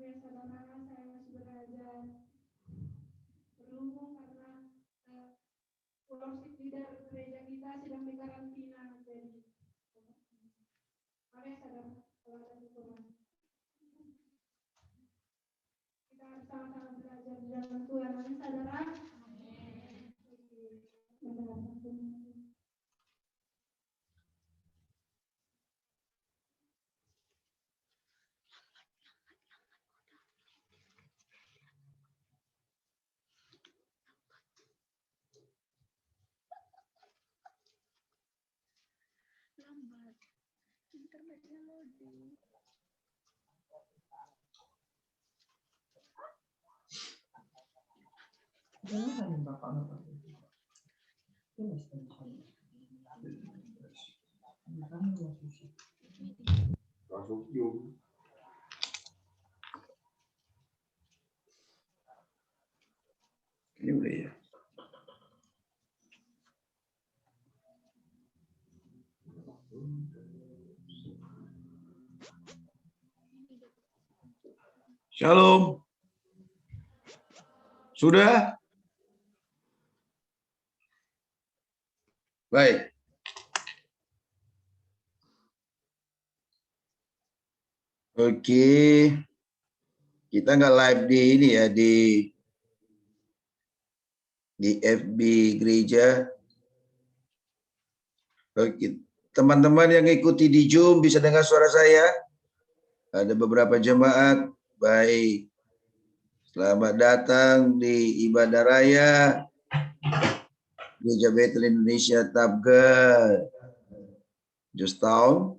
Saudara, saya masih belajar berhubung karena worship leader gereja kita sedang dikarantina. Jadi, mari saudara, kalau ada dukungan, kita harus sama-sama belajar di dalam Tuhan. Amin, saudara. Lambat, internetnya loading. Jangan bapak-bapak. Masuk Zoom. Ini udah ya. Shalom. Sudah? Baik. Oke. Kita nggak live di ini ya, di FB gereja. Oke. Teman-teman yang ikuti di Zoom bisa dengar suara saya? Ada beberapa jemaat. Baik. Selamat datang di ibadah raya Gereja Bethel Indonesia Tabga Jostown,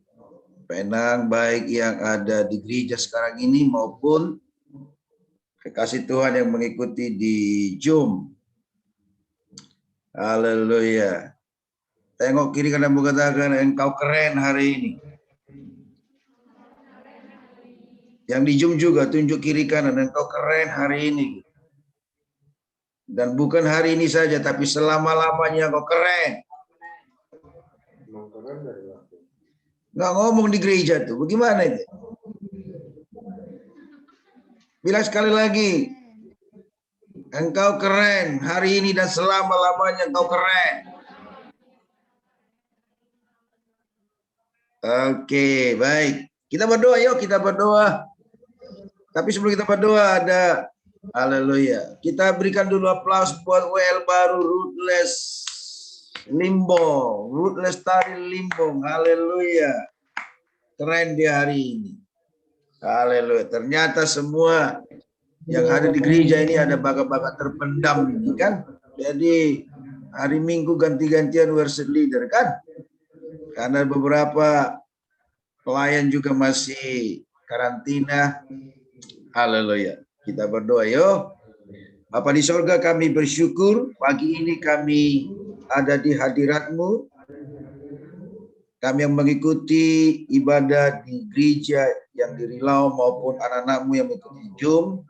Penang, baik yang ada di gereja sekarang ini maupun kekasih Tuhan yang mengikuti di Zoom. Haleluya. Tengok kiri kanan mengatakan engkau keren hari ini. Yang di Zoom juga tunjuk kiri kanan engkau keren hari ini. Dan bukan hari ini saja, tapi selama-lamanya kau keren. Nggak ngomong di gereja tuh, bagaimana itu? Bilang sekali lagi, engkau keren hari ini dan selama-lamanya engkau keren. Oke, baik. Kita berdoa, yuk kita berdoa. Tapi sebelum kita berdoa ada haleluya. Kita berikan dulu aplaus buat WL baru Ruthless Limbong. Ruthless Tari Limbong. Haleluya. Keren dia hari ini. Haleluya. Ternyata semua yang ada di gereja ini ada bakat-bakat terpendam ini kan. Jadi hari Minggu ganti-gantian worship leader kan. Karena beberapa pelayan juga masih karantina. Haleluya. Kita berdoa yuk. Bapa di sorga, kami bersyukur pagi ini kami ada di hadirat-Mu. Kami yang mengikuti ibadah di gereja yang di Rilau maupun anak-anak-Mu yang mengikuti Zoom.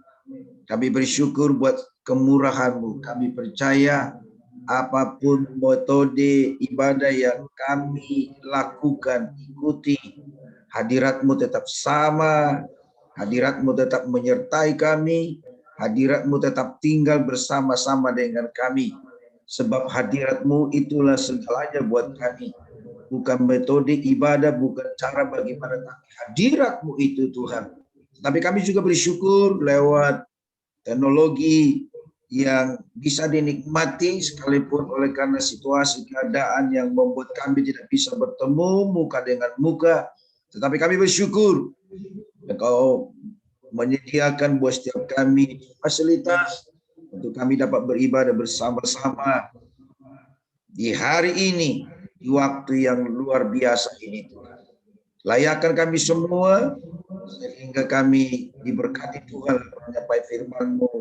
Kami bersyukur buat kemurahan-Mu. Kami percaya apapun metode ibadah yang kami lakukan, ikuti, hadirat-Mu tetap sama. Hadirat-Mu tetap menyertai kami, hadirat-Mu tetap tinggal bersama-sama dengan kami. Sebab hadirat-Mu itulah segalanya buat kami. Bukan metode ibadah, bukan cara bagaimana, tapi hadirat-Mu itu Tuhan. Tapi kami juga bersyukur lewat teknologi yang bisa dinikmati sekalipun oleh karena situasi keadaan yang membuat kami tidak bisa bertemu muka dengan muka. Tetapi kami bersyukur Engkau menyediakan buat setiap kami fasilitas untuk kami dapat beribadah bersama-sama di hari ini, di waktu yang luar biasa ini Tuhan. Layakkan kami semua sehingga kami diberkati Tuhan menyampaikan firman-Mu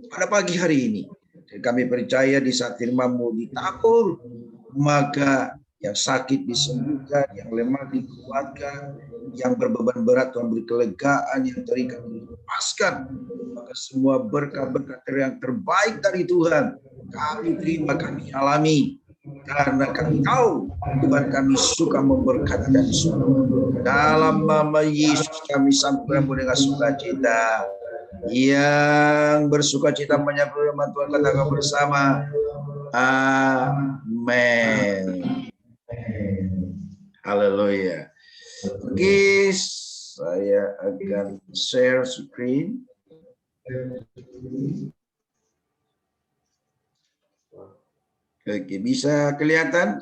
pada pagi hari ini. Dan kami percaya di saat firman-Mu ditabur, maka yang sakit disembuhkan, yang lemah dikuatkan, yang berbeban berat Tuhan beri kelegaan, yang terikat dilepaskan. Maka semua berkah-berkah yang terbaik dari Tuhan kami terima, kami alami. Karena kami tahu Tuhan kami suka memberkati dan sembuh. Dalam nama Yesus kami sambut dengan sukacita. Yang bersukacita menyambut firman Tuhan, katakan bersama. Amin. Haleluya. Oke, saya akan share screen. Oke, bisa kelihatan?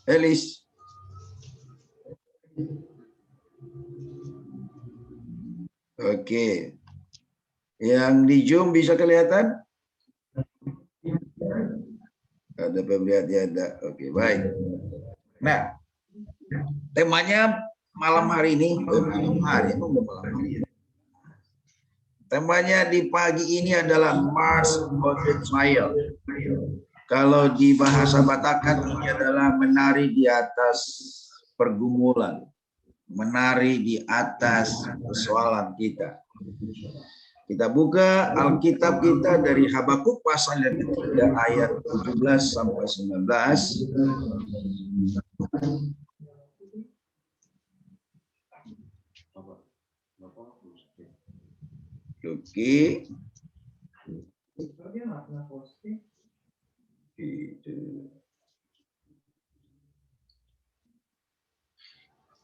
Elis. Oke. Yang di Zoom bisa kelihatan? Ada pemlihatnya, ada. Oke, baik. Nah, temanya malam hari ini, temanya di pagi ini adalah March of the Child. Kalau di bahasa Batak ini adalah menari di atas pergumulan, menari di atas persoalan kita. Kita buka Alkitab kita dari Habakuk pasal yang ketiga ayat 17 sampai 19. Oke.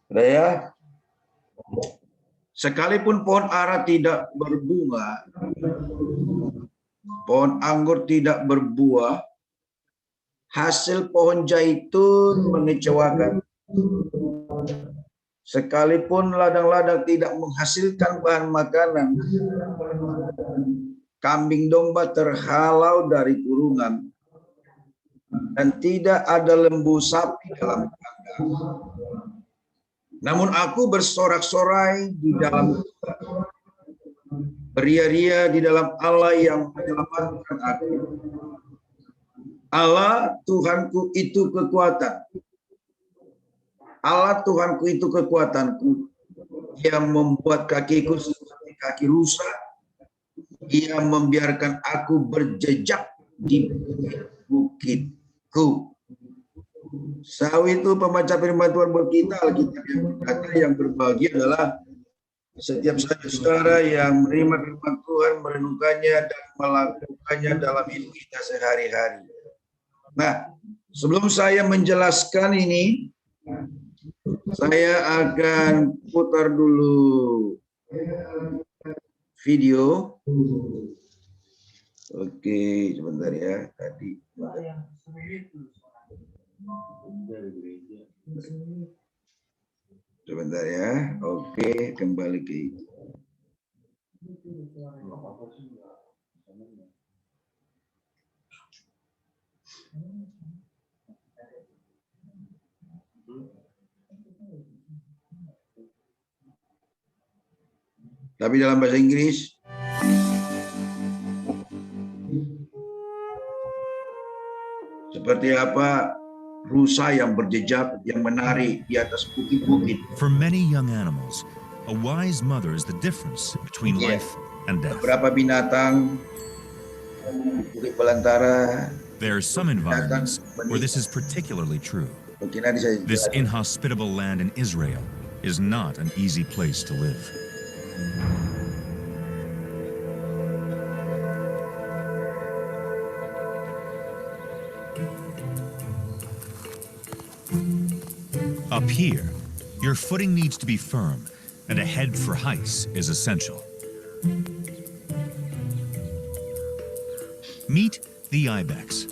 Udah ya. Sekalipun pohon ara tidak berbunga, pohon anggur tidak berbuah, hasil pohon zaitun mengecewakan. Sekalipun ladang-ladang tidak menghasilkan bahan makanan, kambing domba terhalau dari kurungan, dan tidak ada lembu sapi dalam kandang. Namun aku bersorak-sorai di dalam, beria-ria di dalam Allah yang menyelamatkan aku. Allah Tuhanku itu kekuatan. Allah Tuhanku itu kekuatanku. Ia membuat kakiku seperti kaki rusa. Ia membiarkan aku berjejak di bukitku. Sawi itu pembaca firman Tuhan buat kita, Alkitab yang berkata yang berbahagia adalah setiap saudara yang menerima firman Tuhan, merenungkannya dan melakukannya dalam hidup kita sehari-hari. Nah, sebelum saya menjelaskan ini, saya akan putar dulu video. Oke, sebentar ya. Tadi. Sebentar ya. Oke, kembali ke itu. Tapi dalam bahasa Inggris. Seperti apa rusa yang berjejak, yang menari di atas bukit-bukit. For many young animals, a wise mother is the difference between life and death. Beberapa binatang bukit belantara. There are some environments where this is particularly true. This inhospitable land in Israel is not an easy place to live. Up here, your footing needs to be firm, and a head for heights is essential. Meet the ibex.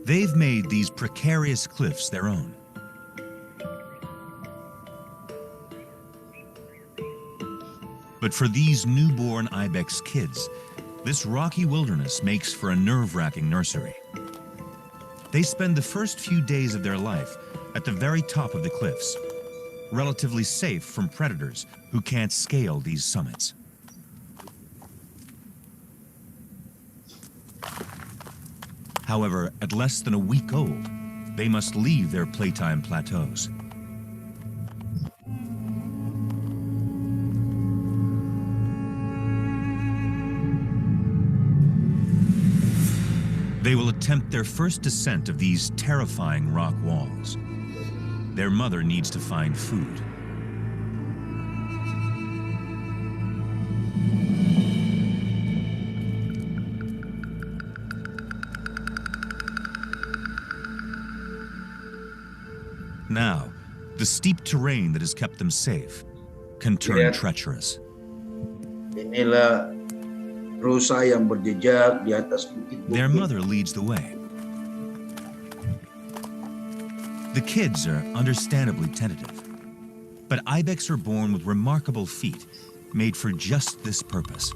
They've made these precarious cliffs their own. But for these newborn ibex kids, this rocky wilderness makes for a nerve-wracking nursery. They spend the first few days of their life at the very top of the cliffs, relatively safe from predators who can't scale these summits. However, at less than a week old, they must leave their playtime plateaus. They will attempt their first descent of these terrifying rock walls. Their mother needs to find food. Now, the steep terrain that has kept them safe can turn treacherous. Inilah rusa yang berjejak di atas bukit-bukit. Their mother leads the way. The kids are understandably tentative, but ibex are born with remarkable feet made for just this purpose.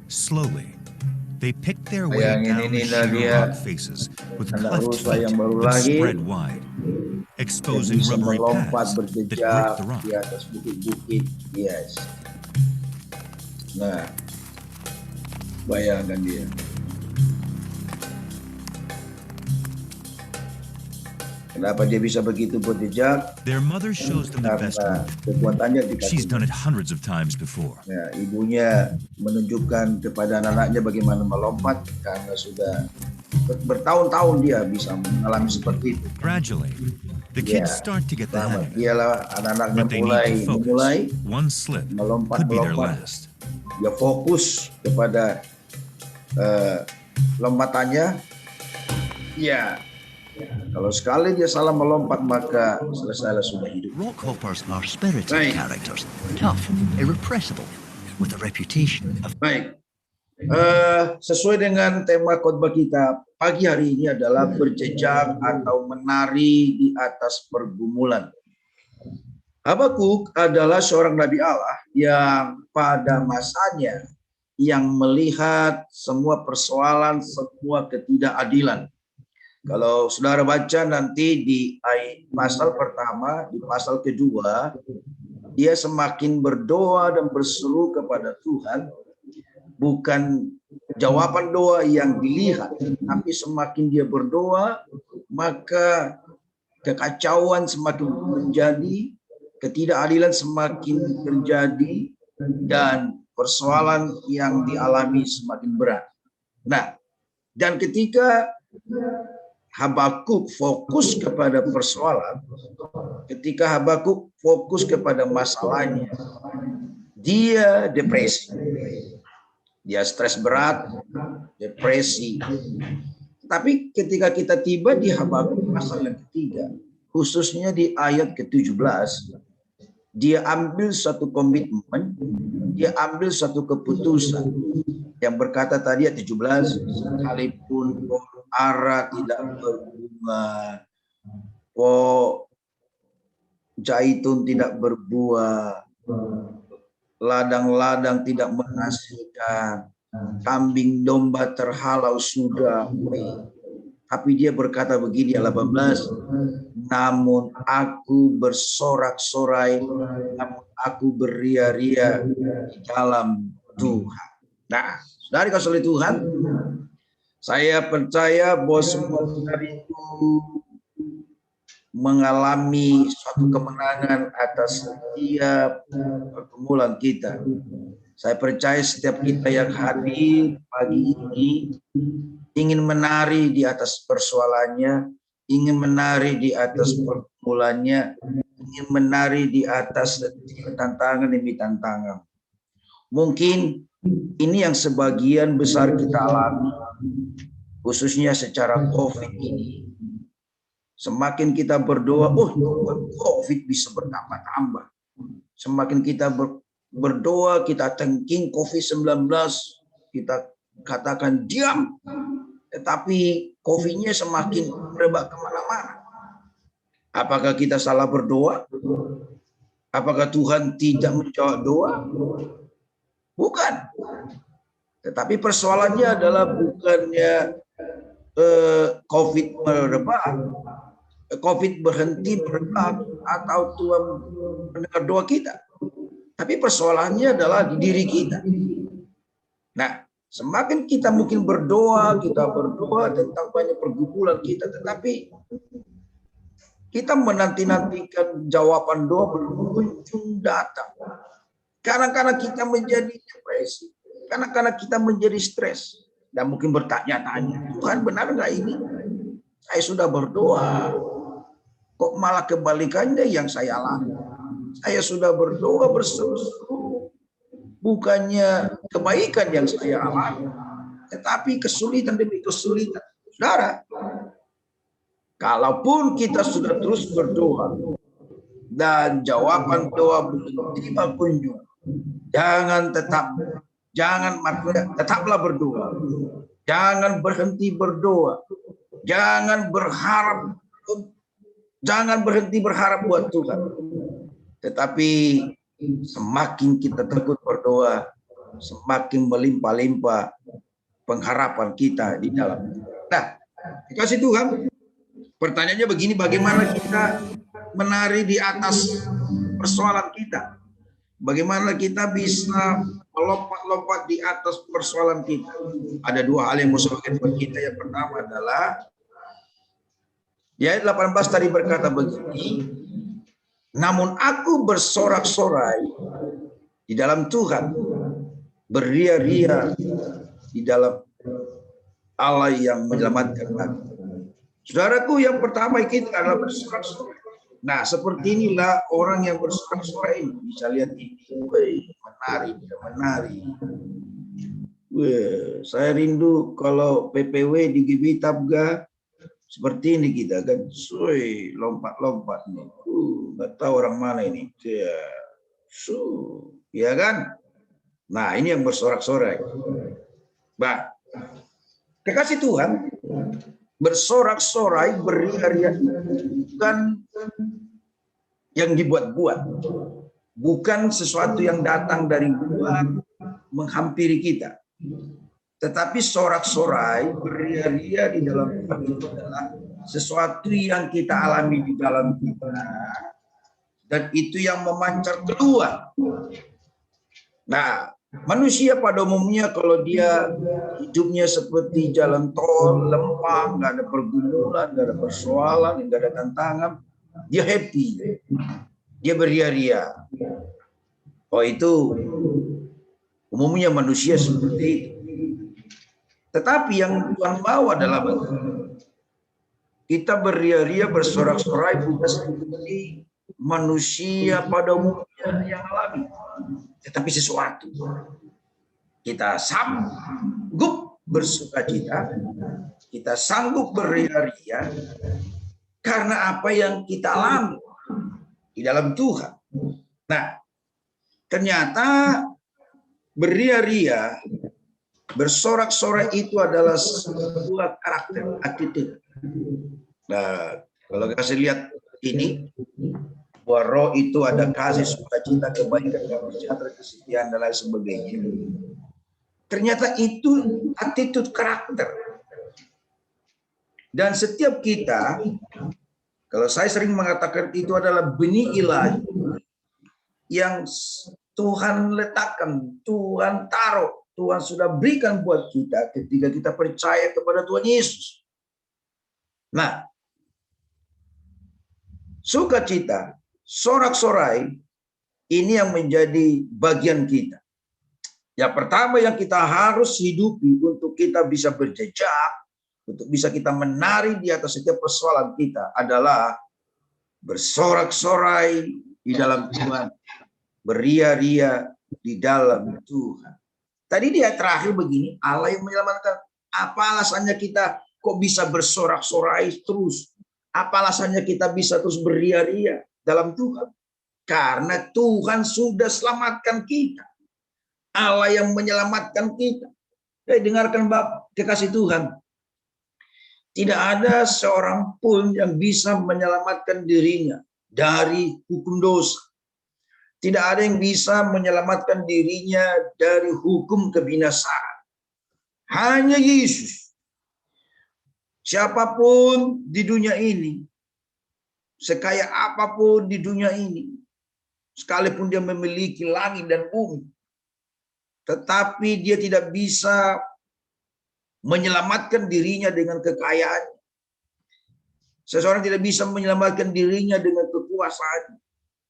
Slowly, they pick their way down the sheer rock faces with cleft feet that spread wide, exposing rubbery paths that grip the rock. Di atas bukit-bukit. Yes. Nah, bayangkan dia. Kenapa dia bisa begitu berjejak? Their mother shows them the best Karena route. kekuatannya di She's kaki. done it hundreds of times before. Ya, ibunya menunjukkan kepada anak-anaknya bagaimana melompat karena sudah bertahun-tahun dia bisa mengalami seperti itu. Gradually, the kids start to get the hang of it, Dialah anak-anaknya but they need to mulai focus. One slip could be their last. Dia fokus kepada lompatannya. Ya, kalau sekali dia salah melompat maka selesailah sudah hidup. Rockhoppers are spirited Right. characters, tough, irrepressible, with a reputation of Baik, sesuai dengan tema khotbah kita pagi hari ini adalah berjejak atau menari di atas pergumulan. Habakuk adalah seorang nabi Allah yang pada masanya yang melihat semua persoalan, semua ketidakadilan. Kalau saudara baca nanti di pasal pertama, di pasal kedua, dia semakin berdoa dan berseru kepada Tuhan, bukan jawaban doa yang dilihat, tapi semakin dia berdoa, maka kekacauan semakin menjadi, ketidakadilan semakin terjadi, dan persoalan yang dialami semakin berat. Nah, dan ketika Habakuk fokus kepada persoalan, ketika Habakuk fokus kepada masalahnya, dia depresi, dia stres berat, depresi. Tapi ketika kita tiba di Habakuk pasal yang ketiga, khususnya di ayat ke-17, dia ambil satu komitmen, dia ambil satu keputusan yang berkata tadi ayat 17, sekalipun ara tidak berbunga, pohon zaitun tidak berbuah, ladang-ladang tidak menghasilkan, kambing domba terhalau sudah. Tapi dia berkata begini, 18, namun aku bersorak-sorai, namun aku beria-ria di dalam Tuhan. Nah, dari kasih Tuhan, saya percaya bahwa semua dari itu mengalami suatu kemenangan atas setiap pergumulan kita. Saya percaya setiap kita yang hadir pagi ini ingin menari di atas persoalannya, ingin menari di atas pergumulannya, ingin menari di atas tantangan demi tantangan. Mungkin ini yang sebagian besar kita alami, khususnya secara COVID ini. Semakin kita berdoa, COVID bisa bertambah-tambah. Semakin kita berdoa, kita thanking COVID-19, kita katakan diam, tetapi COVID-nya semakin merebak kemana-mana. Apakah kita salah berdoa? Apakah Tuhan tidak menjawab doa? Bukan. Tetapi persoalannya adalah bukannya COVID merebak, COVID berhenti merebak, atau Tuhan mendengar doa kita. Tapi persoalannya adalah di diri kita. Nah, semakin kita mungkin berdoa tentang banyak pergumulan kita, tetapi kita menanti-nantikan jawaban doa berkunjung datang. Kadang-kadang kita menjadi depresi, kadang-kadang kita menjadi stres, dan mungkin bertanya-tanya, Tuhan benar nggak ini? Saya sudah berdoa, kok malah kebalikannya yang saya alami. Saya sudah berdoa berseru-seru, bukannya kebaikan yang saya alami, tetapi kesulitan demi kesulitan. Saudara, kalaupun kita sudah terus berdoa dan jawaban doa belum tiba kunjung, tetaplah berdoa. Jangan berhenti berdoa. Jangan berhenti berharap buat Tuhan. Tetapi semakin kita tekun berdoa, semakin melimpah-limpah pengharapan kita di dalam. Nah, dikasih Tuhan, pertanyaannya begini, bagaimana kita menari di atas persoalan kita? Bagaimana kita bisa melompat-lompat di atas persoalan kita? Ada dua hal yang mau saya buat kita. Yang pertama adalah, di ayat 18 tadi berkata begini, namun aku bersorak-sorai di dalam Tuhan, beria-ria di dalam Allah yang menyelamatkan aku. Saudaraku, yang pertama kita adalah bersorak-sorai. Nah, seperti inilah orang yang bersorak-sorai ini. Bisa lihat ini, menari. Saya rindu kalau PPW di GB Tabga seperti ini kita kan, lompat-lompat nih. Nggak tahu orang mana ini. Ya kan? Nah, ini yang bersorak-sorai. Bah, kekasih Tuhan, bersorak-sorai, beria-ria, bukan yang dibuat-buat, bukan sesuatu yang datang dari luar menghampiri kita, tetapi sorak-sorai, beria-ria di dalam Tuhan itu adalah sesuatu yang kita alami di dalam kita, dan itu yang memancar keluar. Nah, manusia pada umumnya kalau dia hidupnya seperti jalan tol, lempang, nggak ada pergumulan, nggak ada persoalan, nggak ada tantangan, dia happy, dia beria-ria. Oh, itu umumnya manusia seperti itu. Tetapi yang Tuhan mau adalah kita beria-ria, bersorak-sorai bukan seperti manusia pada umumnya yang alami, tetapi sesuatu. Kita sanggup bersukacita, kita sanggup beria-ria karena apa yang kita alami di dalam Tuhan. Nah, ternyata beria-ria, bersorak-sorai itu adalah sebuah karakter, attitude. Nah, kalau kasih lihat ini, bahwa roh itu ada kasih, sukacita, kebaikan, damai sejahtera, kesetiaan, dan lain sebagainya. Ternyata itu attitude karakter. Dan setiap kita, kalau saya sering mengatakan itu adalah benih ilahi yang Tuhan letakkan, Tuhan taruh, Tuhan sudah berikan buat kita ketika kita percaya kepada Tuhan Yesus. Nah, sukacita, sorak-sorai, ini yang menjadi bagian kita. Yang pertama yang kita harus hidupi untuk kita bisa berjejak, untuk bisa kita menari di atas setiap persoalan kita adalah bersorak-sorai di dalam Tuhan, beria-ria di dalam Tuhan. Tadi dia terakhir begini, Allah yang menyelamatkan. Apa alasannya kita kok bisa bersorak-sorai terus? Apa alasannya kita bisa terus beria-ria dalam Tuhan? Karena Tuhan sudah selamatkan kita. Allah yang menyelamatkan kita. Dengarkan Bapak, kekasih Tuhan. Tidak ada seorang pun yang bisa menyelamatkan dirinya dari hukum dosa. Tidak ada yang bisa menyelamatkan dirinya dari hukum kebinasaan. Hanya Yesus. Siapapun di dunia ini, sekaya apapun di dunia ini, sekalipun dia memiliki langit dan bumi, tetapi dia tidak bisa menyelamatkan dirinya dengan kekayaan. Seseorang tidak bisa menyelamatkan dirinya dengan kekuasaan.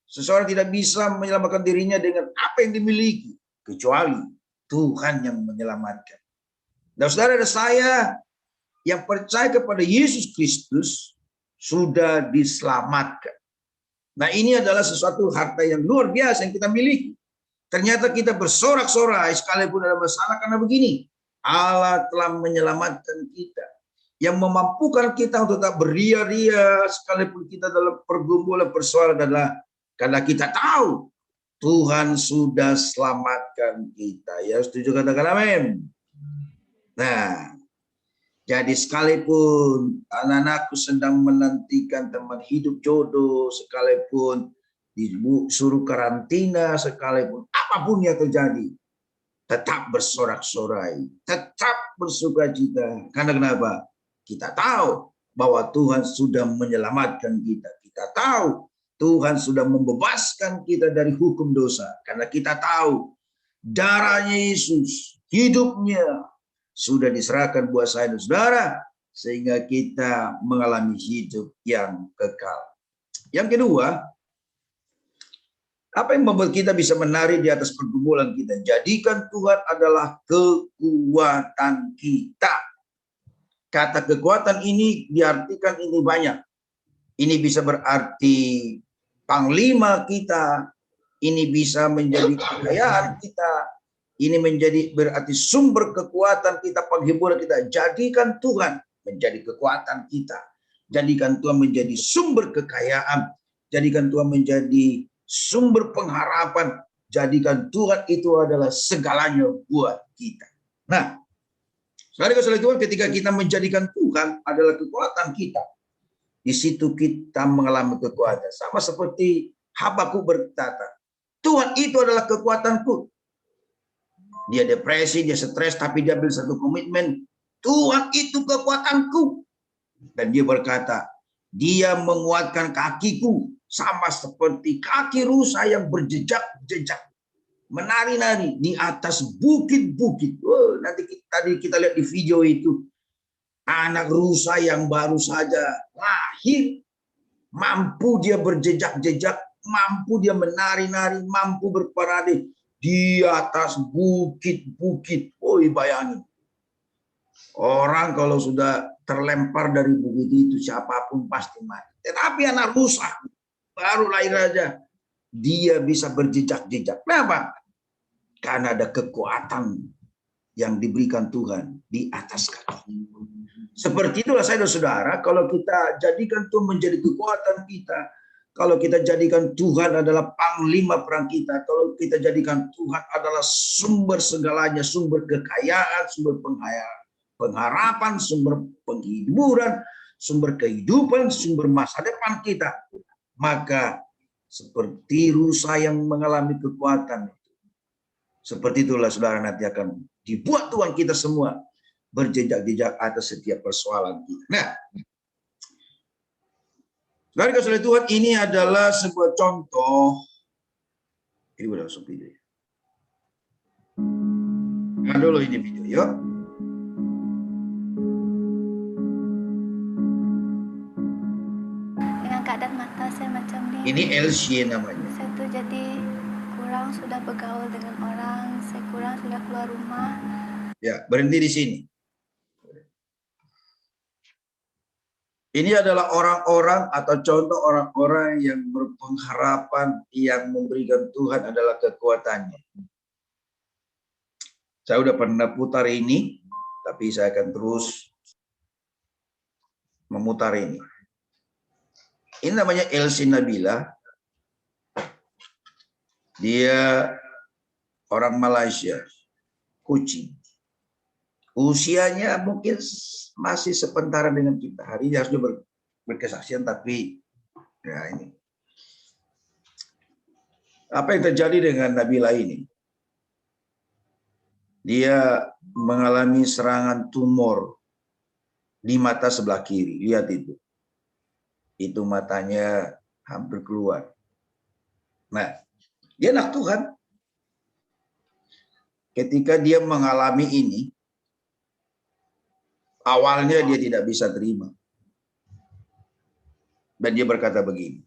Seseorang tidak bisa menyelamatkan dirinya dengan apa yang dimiliki, kecuali Tuhan yang menyelamatkan. Dan saudara dan saya yang percaya kepada Yesus Kristus sudah diselamatkan. Nah, ini adalah sesuatu harta yang luar biasa yang kita miliki. Ternyata kita bersorak-sorai sekalipun ada masalah karena begini. Allah telah menyelamatkan kita. Yang memampukan kita untuk tak beria-ria sekalipun kita dalam pergumulan persoalan adalah karena kita tahu Tuhan sudah selamatkan kita. Ya, setuju, katakan amin. Nah, jadi sekalipun anak-anakku sedang menantikan teman hidup jodoh, sekalipun disuruh karantina, sekalipun apapun yang terjadi, tetap bersorak-sorai, tetap bersukacita. Karena kenapa? Kita tahu bahwa Tuhan sudah menyelamatkan kita. Kita tahu Tuhan sudah membebaskan kita dari hukum dosa. Karena kita tahu darahnya Yesus, hidupnya sudah diserahkan buat saya dan saudara, sehingga kita mengalami hidup yang kekal. Yang kedua, apa yang membuat kita bisa menari di atas pergumulan kita? Jadikan Tuhan adalah kekuatan kita. Kata kekuatan ini diartikan ini banyak. Ini bisa berarti panglima kita. Ini bisa menjadi kekayaan kita. Ini menjadi berarti sumber kekuatan kita, penghiburan kita. Jadikan Tuhan menjadi kekuatan kita. Jadikan Tuhan menjadi sumber kekayaan. Jadikan Tuhan menjadi sumber pengharapan. Jadikan Tuhan itu adalah segalanya buat kita. Nah, saudara-saudara Tuhan, ketika kita menjadikan Tuhan adalah kekuatan kita, di situ kita mengalami kekuatan. Sama seperti Habakuk berkata, Tuhan itu adalah kekuatanku. Dia depresi, dia stres, tapi dia ambil satu komitmen, Tuhan itu kekuatanku. Dan dia berkata, dia menguatkan kakiku, sama seperti kaki rusa yang berjejak-jejak, menari-nari di atas bukit-bukit. Oh, nanti tadi kita lihat di video itu, anak rusa yang baru saja lahir, mampu dia berjejak-jejak, mampu dia menari-nari, mampu berparade di atas bukit-bukit. Oh, bayangin. Orang kalau sudah terlempar dari bukit itu, siapapun pasti mati. Tetapi anak rusa baru lahir aja, dia bisa berjejak-jejak. Kenapa? Karena ada kekuatan yang diberikan Tuhan di atas kaki. Seperti itulah saya dan saudara, kalau kita jadikan Tuhan menjadi kekuatan kita, kalau kita jadikan Tuhan adalah panglima perang kita, kalau kita jadikan Tuhan adalah sumber segalanya, sumber kekayaan, sumber pengharapan, sumber penghiburan, sumber kehidupan, sumber masa depan kita, maka seperti rusa yang mengalami kekuatan, seperti itulah saudara nanti akan dibuat Tuhan kita semua berjejak-jejak atas setiap persoalan kita. Nah, saudara Tuhan, ini adalah sebuah contoh. Ini udah langsung video ya. Nah, dulu ini video, yuk. Dengan keadaan mata saya macam ini. Ini Elsie namanya. Saya tuh jadi kurang sudah bergaul dengan orang, saya kurang sudah keluar rumah. Ya, berhenti di sini. Ini adalah orang-orang atau contoh orang-orang yang berpengharapan, yang memberikan Tuhan adalah kekuatannya. Saya udah pernah putar ini, tapi saya akan terus memutar ini. Ini namanya Elsie Nabila. Dia orang Malaysia, Kuching. Usianya mungkin masih sepentara dengan kita. Hari ini harusnya berkesaksian, tapi ya ini. Apa yang terjadi dengan Nabila ini? Dia mengalami serangan tumor di mata sebelah kiri. Lihat itu. Itu matanya hampir keluar. Nah, dia anak Tuhan. Ketika dia mengalami ini, awalnya dia tidak bisa terima. Dan dia berkata begini.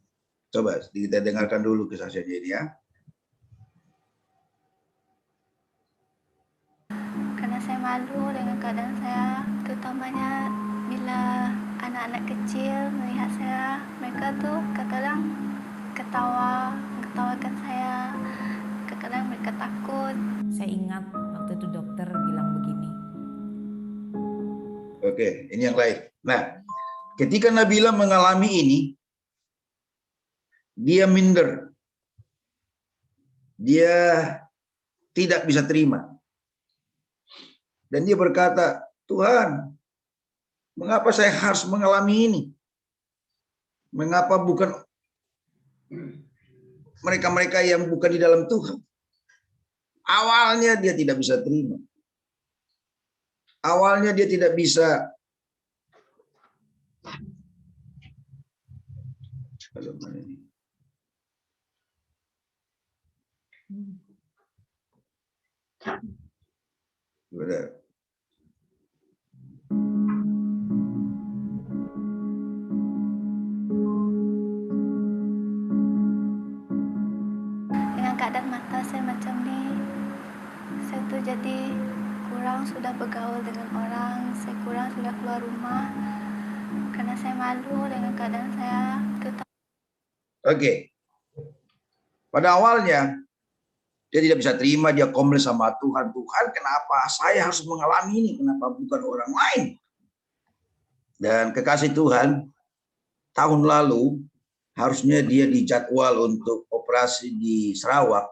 Coba kita dengarkan dulu kesaksiannya ini ya. Karena saya malu dengan keadaan saya, terutamanya bila anak-anak kecil melihat saya, mereka tuh kadang ketawakan saya, kadang mereka takut. Saya ingat waktu itu dokter bilang begini. Oke, ini yang lain. Nah, ketika Nabila mengalami ini, dia minder. Dia tidak bisa terima. Dan dia berkata, Tuhan, mengapa saya harus mengalami ini? Mengapa bukan mereka-mereka yang bukan di dalam Tuhan? Awalnya dia tidak bisa terima. Awalnya dia tidak bisa benar. Dengan keadaan mata saya macam ni, saya tuh jadi kurang sudah bergaul dengan orang, saya kurang sudah keluar rumah karena saya malu dengan keadaan saya. Oke. Pada awalnya dia tidak bisa terima, dia komplain sama Tuhan. Tuhan, kenapa saya harus mengalami ini? Kenapa bukan orang lain? Dan kekasih Tuhan, tahun lalu harusnya dia dijadwal untuk operasi di Sarawak.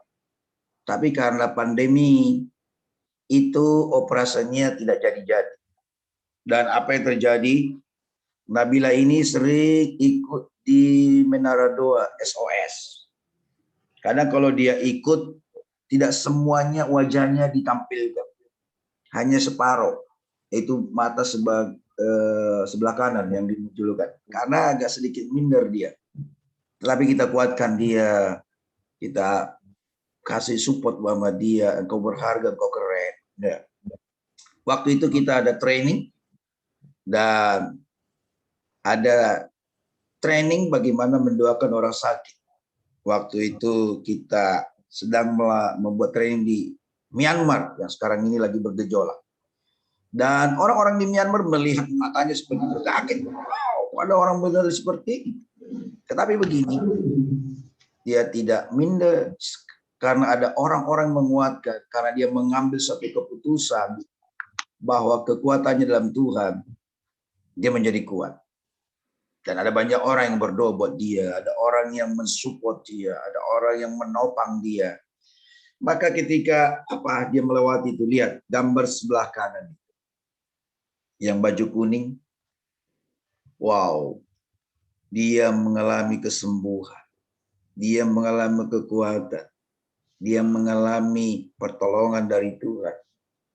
Tapi karena pandemi itu operasinya tidak jadi-jadi. Dan apa yang terjadi? Nabila ini sering ikut di Menara Doa SOS. Karena kalau dia ikut, tidak semuanya wajahnya ditampilkan. Hanya separuh. Itu mata sebelah kanan yang dimunculkan. Karena agak sedikit minder dia. Tetapi kita kuatkan dia. Kita kasih support bahwa dia. Engkau berharga, engkau keren. Ya. Waktu itu kita ada training. Dan ada training bagaimana mendoakan orang sakit. Waktu itu kita sedang membuat training di Myanmar yang sekarang ini lagi bergejolak. Dan orang-orang di Myanmar melihat matanya seperti terkaget. Wow, ada orang benar seperti ini. Tetapi begini, dia tidak minder karena ada orang-orang menguatkan, karena dia mengambil satu keputusan bahwa kekuatannya dalam Tuhan, dia menjadi kuat. Dan ada banyak orang yang berdoa buat dia, ada orang yang mensupport dia, ada orang yang menopang dia. Maka ketika dia melewati itu, lihat gambar sebelah kanan yang baju kuning, wow, dia mengalami kesembuhan, dia mengalami kekuatan, dia mengalami pertolongan dari Tuhan,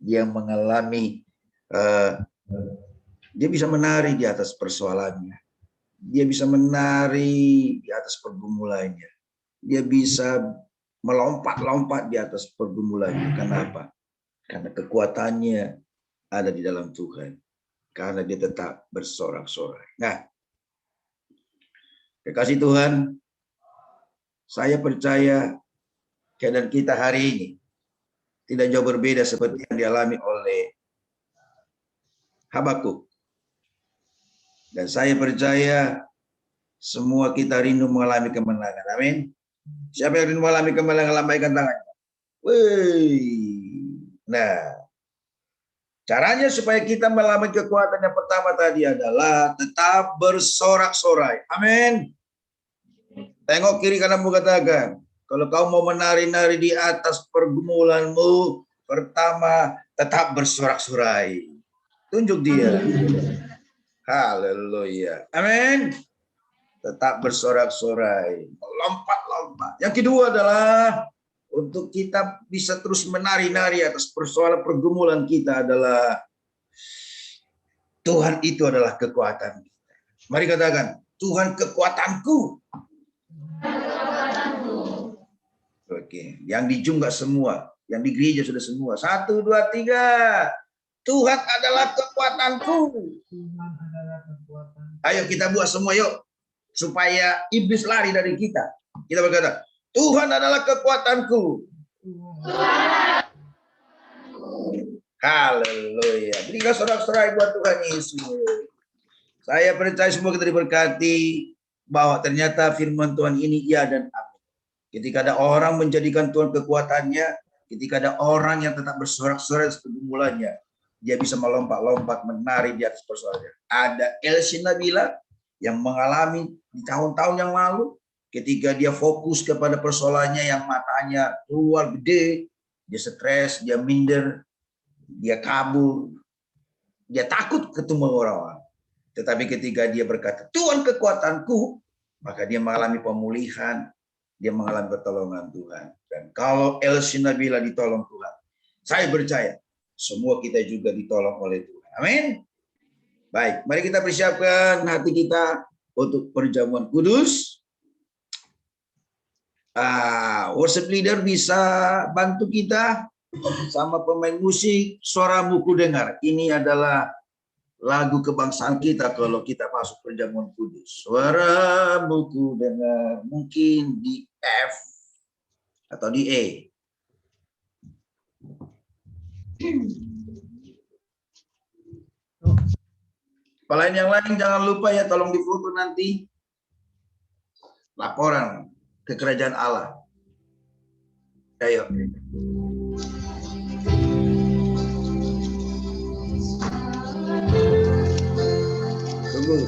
dia mengalami dia bisa menari di atas persoalannya. Dia bisa menari di atas pergumulannya. Dia bisa melompat-lompat di atas pergumulannya. Kenapa? Karena kekuatannya ada di dalam Tuhan. Karena dia tetap bersorak-sorai. Nah, kekasih Tuhan, saya percaya keadaan kita hari ini tidak jauh berbeda seperti yang dialami oleh Habakuk. Dan saya percaya semua kita rindu mengalami kemenangan. Amin. Siapa yang rindu mengalami kemenangan, lambaikan tangannya. Wih. Nah, caranya supaya kita mengalami kekuatan yang pertama tadi adalah tetap bersorak-sorai. Amin. Tengok kiri kananmu, katakan, kalau kau mau menari-nari di atas pergumulanmu, pertama tetap bersorak-sorai. Tunjuk dia. Haleluya. Amin. Tetap bersorak-sorai, melompat-lompat. Yang kedua adalah untuk kita bisa terus menari-nari atas persoalan pergumulan kita adalah Tuhan itu adalah kekuatan kita. Mari katakan, Tuhan kekuatanku. Oke, yang di Zoom nggak semua, yang di gereja sudah semua. 1, 2, 3. Tuhan adalah kekuatanku. Tuhan adalah kekuatan. Ayo kita buat semua yuk. Supaya iblis lari dari kita. Kita berkata, Tuhan adalah kekuatanku. Haleluya. Berikan sorak-sorai buat Tuhan Yesus. Saya percaya semua kita diberkati bahwa ternyata firman Tuhan ini iya dan amin. Ketika ada orang menjadikan Tuhan kekuatannya, ketika ada orang yang tetap bersorak-sorai pergumulannya, dia bisa melompat-lompat menari di atas persoalannya. Ada Elsie Nabila yang mengalami di tahun-tahun yang lalu, ketika dia fokus kepada persoalannya yang matanya keluar gede, dia stres, dia minder, dia kabur, dia takut ketemu orang-orang. Tetapi ketika dia berkata, Tuhan kekuatanku, maka dia mengalami pemulihan, dia mengalami pertolongan Tuhan. Dan kalau Elsie Nabila ditolong Tuhan, saya percaya semua kita juga ditolong oleh Tuhan. Amin. Baik, mari kita persiapkan hati kita untuk perjamuan kudus. Worship leader bisa bantu kita sama pemain musik. Suaramu ku dengar. Ini adalah lagu kebangsaan kita kalau kita masuk perjamuan kudus. Suaramu ku dengar, mungkin di F atau di E. Lain yang lain jangan lupa ya, tolong difoto nanti laporan ke kerajaan Allah. Ayo. Tunggu.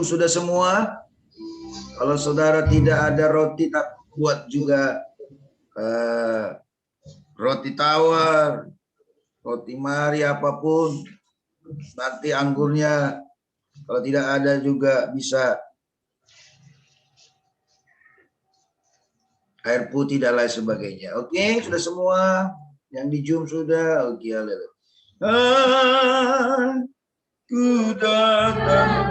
Sudah semua. Kalau saudara tidak ada roti, tak buat juga roti tawar, roti mari, apapun. Nanti anggurnya kalau tidak ada juga bisa air putih dan lain sebagainya. Oke, sudah semua yang di Zoom sudah. Oke, haleluya. Aku datang.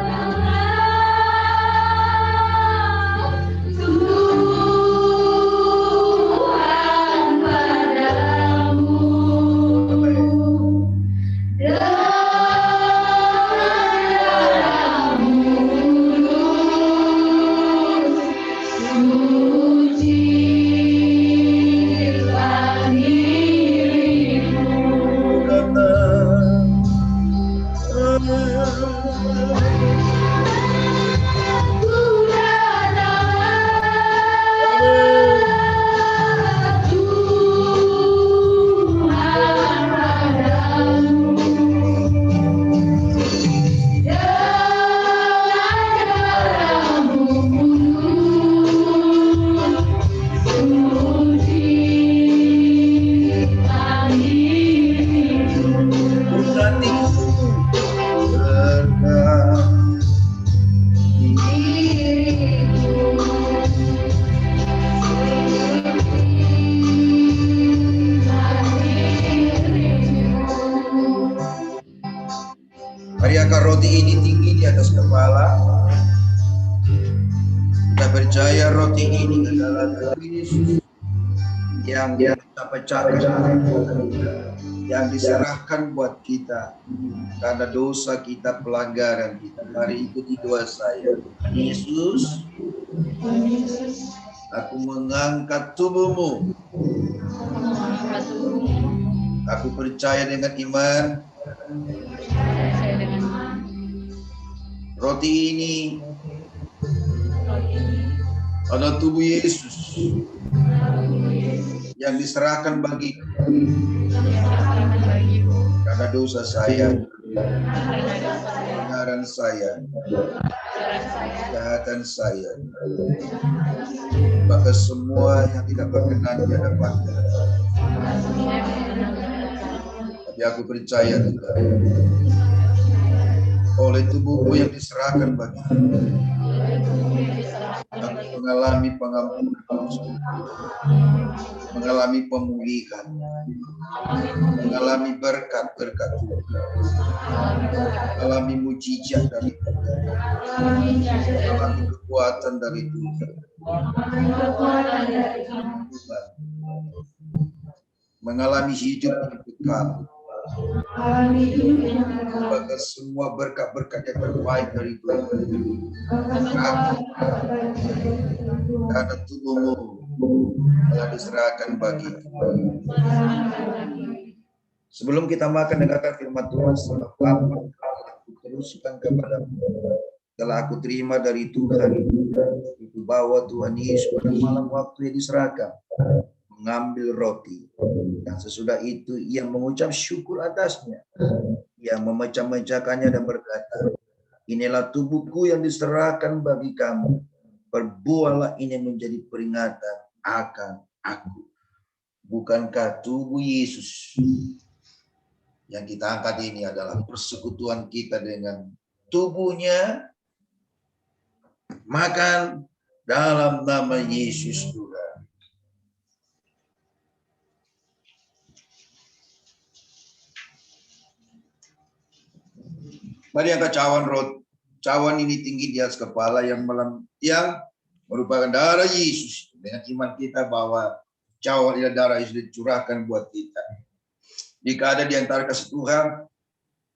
Mari angkat roti ini tinggi di atas kepala. Kita percaya roti ini adalah tubuh Yesus yang kita pecahkan, yang diserahkan buat kita karena dosa kita, pelanggaran kita. Mari ikuti doa saya. Yesus, aku mengangkat tubuhmu. Aku percaya dengan iman. Roti ini adalah tubuh Yesus yang diserahkan bagi karena dosa saya, pelanggaran saya, kejahatan saya, maka semua yang tidak berkenan di hadapan. Tapi aku percaya Tuhan, oleh tubuhmu yang diserahkan bagi aku mengalami pengampunan, mengalami pemulihan, mengalami berkat-berkat Tuhan, mengalami mujizat dari Tuhan, mengalami kekuatan dari Tuhan, mengalami hidup yang kekal. Maka semua berkat-berkat yang terbaik dari Tuhan karena tubuhmu telah diserahkan bagi. Sebelum kita makan dengarkan firman Tuhan, setelah aku teruskan kepadamu, telah aku terima dari Tuhan itu bahwa Tuhan Yesus pada malam waktu yang diserahkan mengambil roti, dan sesudah itu ia mengucap syukur atasnya, ia memecah-mecahkannya dan berkata, inilah tubuhku yang diserahkan bagi kamu, perbuatlah ini menjadi peringatan akan aku. Bukankah tubuh Yesus yang kita angkat ini adalah persekutuan kita dengan tubuhnya? Makan dalam nama Yesus Tuhan. Mari angkat cawan ini tinggi di atas kepala yang merupakan darah Yesus. Dengan iman kita bahwa cawan ini darah Yesus dicurahkan buat kita. Jika ada di antara kasih Tuhan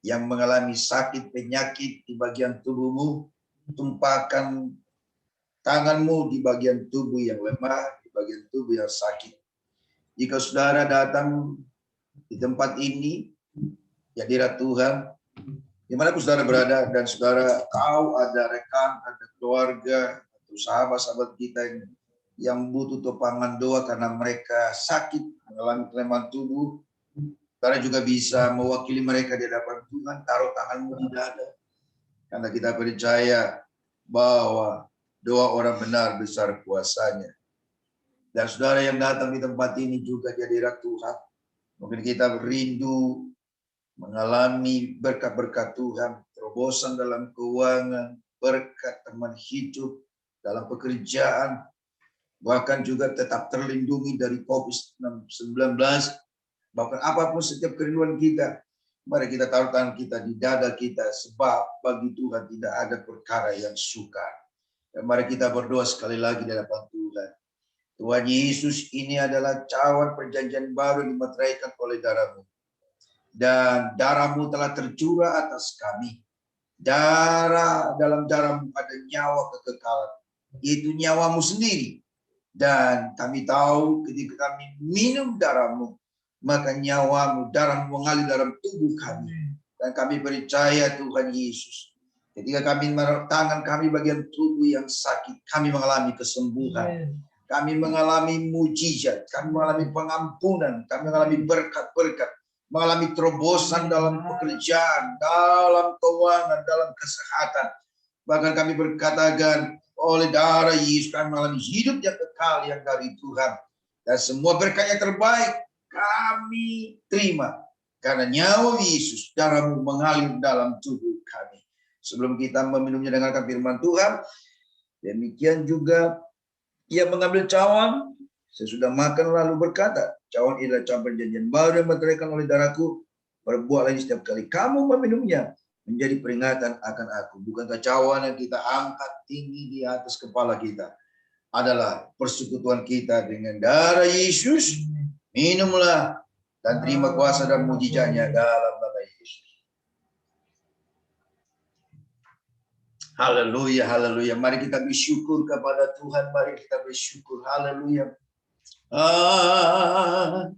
yang mengalami sakit, penyakit di bagian tubuhmu, tumpahkan tanganmu di bagian tubuh yang lemah, di bagian tubuh yang sakit. Jika saudara datang di tempat ini, ya hadirat Tuhan, dimanapun saudara berada, dan saudara tahu ada rekan, ada keluarga, atau sahabat-sahabat kita yang butuh topangan doa karena mereka sakit, mengalami kelemahan tubuh, saudara juga bisa mewakili mereka di hadapan Tuhan, taruh tanganmu di dada. Karena kita percaya bahwa doa orang benar besar kuasanya. Dan saudara yang datang di tempat ini juga di hadirat Tuhan, mungkin kita rindu mengalami berkat-berkat Tuhan, terobosan dalam keuangan, berkat teman hidup, dalam pekerjaan. bahkan juga tetap terlindungi dari COVID-19. Bahkan apapun setiap kerinduan kita, mari kita taruh tangan kita di dada kita, sebab bagi Tuhan tidak ada perkara yang sukar. Dan mari kita berdoa sekali lagi di hadapan Tuhan. Tuhan Yesus, ini adalah cawan perjanjian baru yang dimeteraikan oleh darah-Mu. Dan darah-Mu telah tercurah atas kami. Dalam darah-Mu ada nyawa kekekalan, yaitu nyawa-Mu sendiri. Dan kami tahu ketika kami minum darah-Mu, maka nyawa-Mu, darah-Mu mengalir dalam tubuh kami. Dan kami percaya Tuhan Yesus, ketika kami menaruh tangan kami bagian tubuh yang sakit, kami mengalami kesembuhan. Kami mengalami mujizat, kami mengalami pengampunan, kami mengalami berkat-berkat, mengalami terobosan dalam pekerjaan, dalam keuangan, dalam kesehatan. Bahkan kami berkatakan, oleh darah Yesus kami mengalami hidup yang kekal yang dari Tuhan. Dan semua berkat yang terbaik kami terima. Karena nyawa Yesus, darah-Mu mengalir dalam tubuh kami. Sebelum kita meminumnya, dengarkan firman Tuhan. Demikian juga ia mengambil cawan, sesudah makan lalu berkata, cawan adalah cawan perjanjian baru yang meteraikan oleh darahku. Perbuatlah ini setiap kali kamu meminumnya, menjadi peringatan akan aku. Bukankah cawan yang kita angkat tinggi di atas kepala kita adalah persekutuan kita dengan darah Yesus? Minumlah dan terima kuasa dan mujizatnya dalam nama Yesus. Haleluya, haleluya. Mari kita bersyukur kepada Tuhan. Mari kita bersyukur. Haleluya. Haleluya.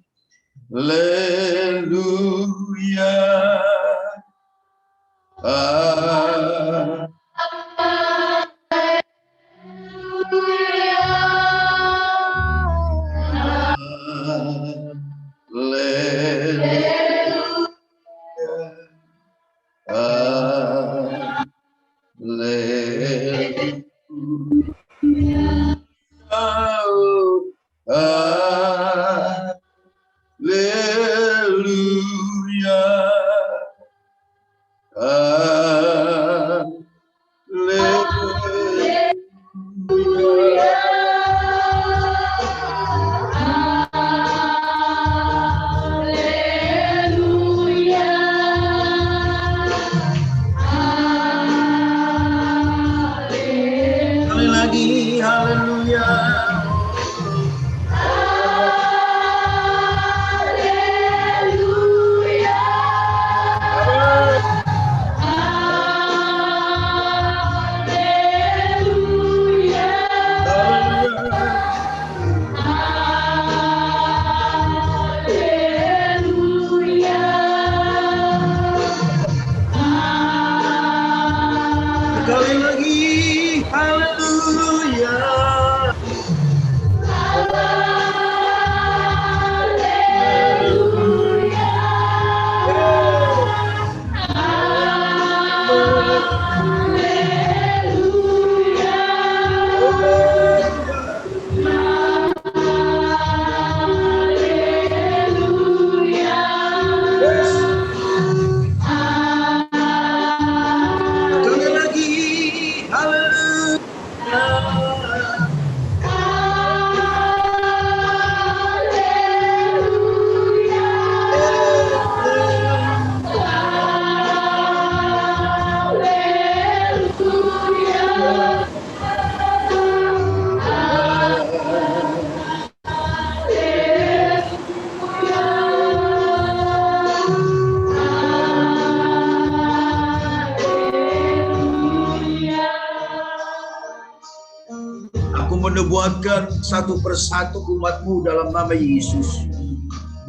Menubuatkan satu persatu umatmu dalam nama Yesus,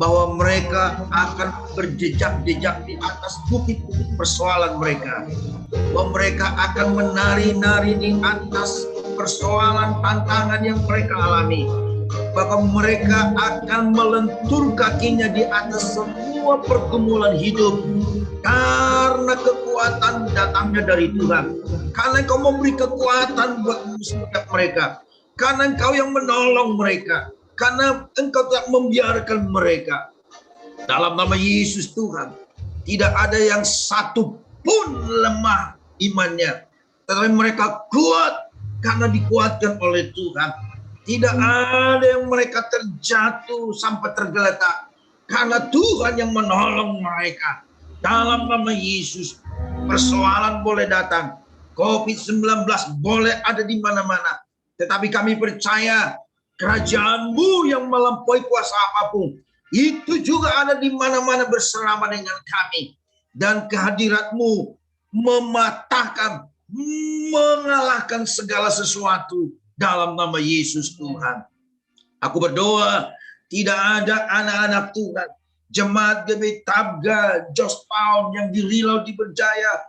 bahwa mereka akan berjejak-jejak di atas bukit-bukit persoalan mereka, bahwa mereka akan menari-nari di atas persoalan tantangan yang mereka alami, bahwa mereka akan melentur kakinya di atas semua pergumulan hidup, karena kekuatan datangnya dari Tuhan, karena Engkau memberi kekuatan buat setiap mereka, karena Engkau yang menolong mereka, karena Engkau tak membiarkan mereka. Dalam nama Yesus Tuhan, tidak ada yang satu pun lemah imannya, tetapi mereka kuat karena dikuatkan oleh Tuhan. Tidak ada yang mereka terjatuh sampai tergeletak. Karena Tuhan yang menolong mereka. Dalam nama Yesus, persoalan boleh datang. COVID-19 boleh ada di mana-mana. Tetapi kami percaya kerajaan-Mu yang melampaui kuasa apapun. Itu juga ada di mana-mana bersama dengan kami. Dan kehadirat-Mu mematahkan, mengalahkan segala sesuatu dalam nama Yesus Tuhan. Aku berdoa tidak ada anak-anak Tuhan, jemaat GBI Tabga, Jos Pound yang di Rilau di Berjaya,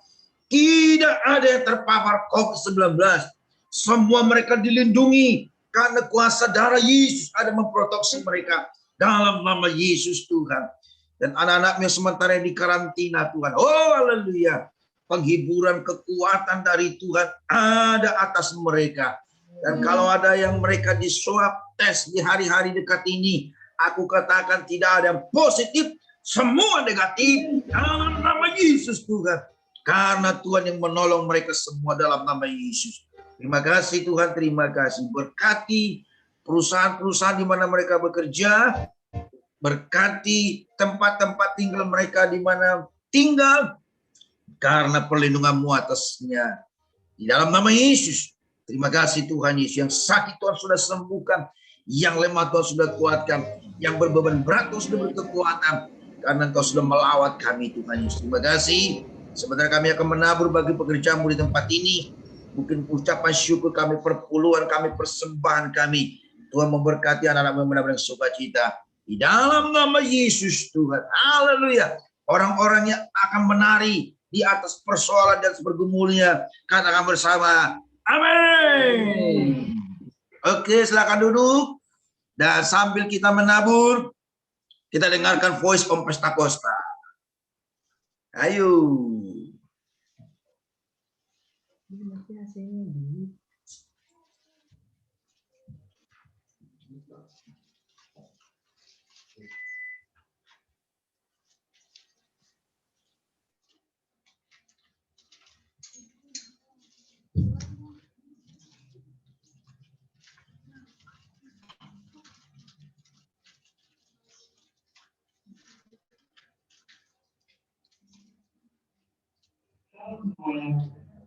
tidak ada yang terpapar COVID-19. Semua mereka dilindungi karena kuasa darah Yesus ada memproteksi mereka dalam nama Yesus Tuhan. Dan anak-anaknya sementara di karantina Tuhan. Oh haleluya. Penghiburan kekuatan dari Tuhan ada atas mereka. Dan kalau ada yang mereka di swab tes di hari-hari dekat ini, aku katakan tidak ada yang positif, semua negatif dalam nama Yesus Tuhan. Karena Tuhan yang menolong mereka semua dalam nama Yesus. Terima kasih Tuhan, terima kasih. Berkati perusahaan-perusahaan di mana mereka bekerja, berkati tempat-tempat tinggal mereka di mana tinggal, karena perlindungan-Mu atasnya. Di dalam nama Yesus. Terima kasih Tuhan Yesus, yang sakit Tuhan sudah sembuhkan, yang lemah Tuhan sudah kuatkan, yang berbeban berat Tuhan sudah berkekuatan, karena Engkau sudah melawat kami Tuhan Yesus. Terima kasih. Sebentar kami akan menabur bagi pekerjaan-Mu di tempat ini. Mungkin ucapan syukur kami, perpuluhan kami, persembahan kami. Tuhan memberkati anak-anak yang benar-benar sukacita. Di dalam nama Yesus Tuhan. Haleluya. Orang-orang yang akan menari di atas persoalan dan bergumulnya, katakan bersama. Amin. Oke, silakan duduk. Dan sambil kita menabur, kita dengarkan voice Om Pesta Costa. Ayo.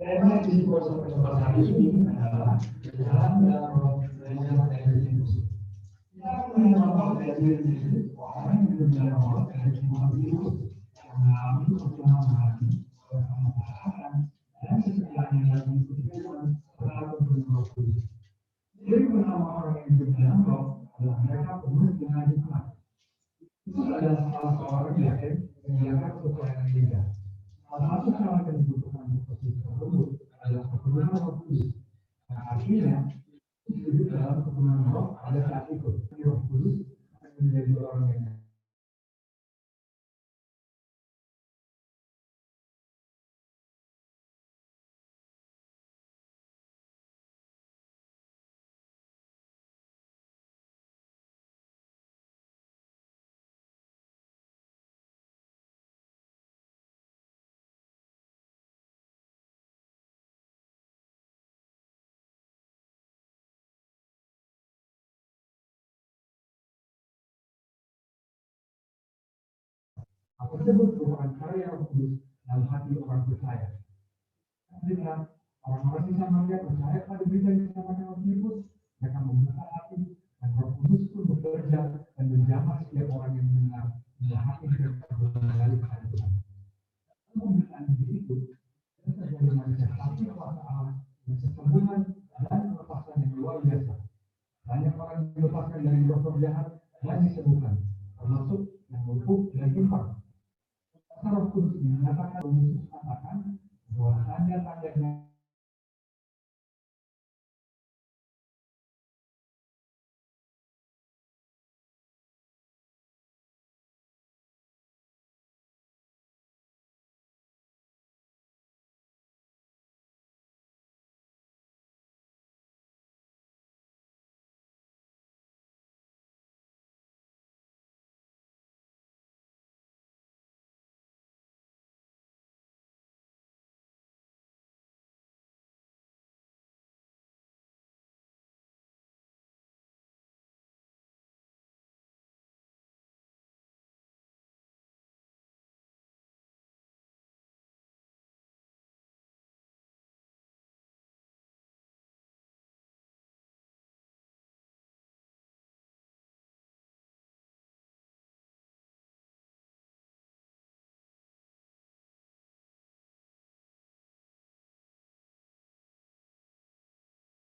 Tema di hari ini adalah berjalan dalam roh dari Yesus. Yang mengenal dari Yesus, orang yang berjalan roh dari Tuhan Yesus, yang mengalami perjuangan hati, perkataan, dan segalanya yang mengikuti Tuhan selalu berroh kudus. Jadi mengenal orang yang berjalan roh adalah mereka penuh dengan hikmat. Itu adalah salah seorang yakin yang akan sesuai dengan salah satu cara yang dibutuhkan untuk tersebut adalah kepenuhan roh kudus. Nah, artinya, hidup dalam kepenuhan roh pada saat itu. Roh kudus akan menjadi orang yang tersebut merupakan karya Roh Kudus dalam hati orang percaya. Ketika orang-orang di Samaria percaya pada berita yang disampaikan oleh Filipus, mereka membuka hati dan Roh Kudus pun bekerja dan menjamah setiap orang yang mendengar hati mereka kembali kepada Tuhan. Pembukaan diri itu terjadi manifestasi kuasa Allah dan kesembuhan dan kelepasan yang luar biasa. Banyak orang dilepaskan dari roh jahat dan disembuhkan, termasuk yang lumpuh dan timpang. Roh Kudus menyatakan Yesus katakan bahwa tanda-tandanya